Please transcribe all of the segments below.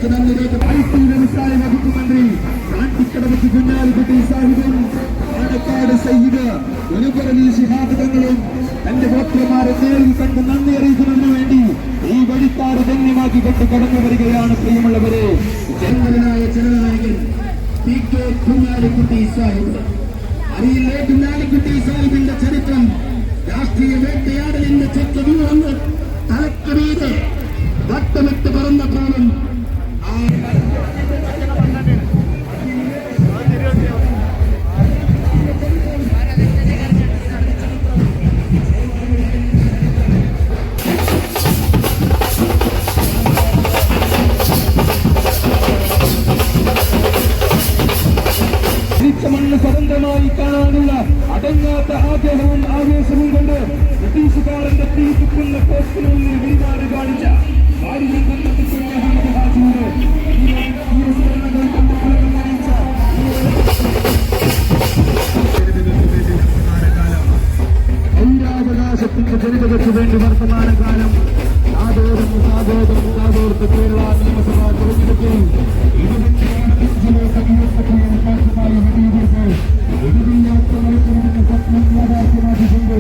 ജനങ്ങൾക്ക് നന്ദി വ്യവസായ വകുപ്പ് മന്ത്രി കാട്ടിക്കടവത്ത് കുഞ്ഞാലിക്കുട്ടി സാഹിബും പാണക്കാട് സയ്യിദ് ഗുരുപുരലി ശിഹാബ് തങ്ങളും തന്റെ വോട്ടർമാരെ നേരിൽ കണ്ട് നന്ദി അറിയിക്കുന്നതിനു വേണ്ടി ഈ വഴിക്കാട് ധന്യമാക്കിക്കൊണ്ട് കടന്നു വരികയാണ്. പ്രിയമുള്ളവരെ, ജനനായ ജനനായകൻ പി കെ കുഞ്ഞാലിക്കുട്ടി സാഹിബ്. അറിയില്ലേ കുഞ്ഞാലിക്കുട്ടി സാഹിബിന്റെ ചരിത്രം? രാഷ്ട്രീയ വേട്ടയാടലിന്റെ ചക്രവ്യൂഹങ്ങൾ തലക്കമീതെ വട്ടമിട്ട് പറന്നപ്പോഴും മണ്ണ് സ്വതന്ത്രമായി കാണാനുള്ള അടങ്ങാത്ത ആഗ്രഹവും ആവേശവും കൊണ്ട് ബ്രിട്ടീഷുകാരന്റെ തീ തുപ്പുന്ന പോസ്റ്റിന് മുന്നിൽ വിരിവാട് കാണിച്ച പൗരാവകാശത്തിന്റെ ജനതയ്ക്ക് വേണ്ടി വർത്തമാനകാലം സാധോർത്ത് കേരള നിയമസഭാ തെരഞ്ഞെടുപ്പിൽ യാഥാർത്ഥ്യമാക്കിക്കൊണ്ട്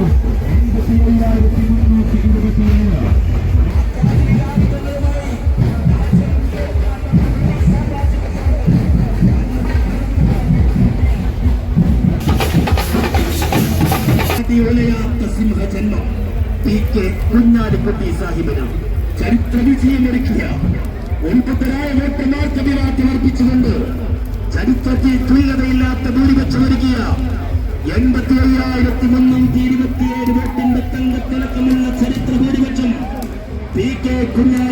85,000 ഒലയാത്ത സിംഹജന്മം പി കെ കുഞ്ഞാലിക്കുട്ടി സാഹിബിന് ചരിത്ര വിജയമൊരുക്കിയ ഒൻപതരായ വോട്ടർമാർക്ക് അഭിവാദ്യം അർപ്പിച്ചുകൊണ്ട് ചരിത്രത്തിൽ തുല്യതയില്ലാത്ത ഭൂരിപക്ഷമൊരുക്കിയ 85,327 വോട്ടിന്റെ തങ്കത്തിളക്കമുള്ള ചരിത്ര ഭൂരിപക്ഷം പി കെ കുഞ്ഞാലിക്കുട്ടി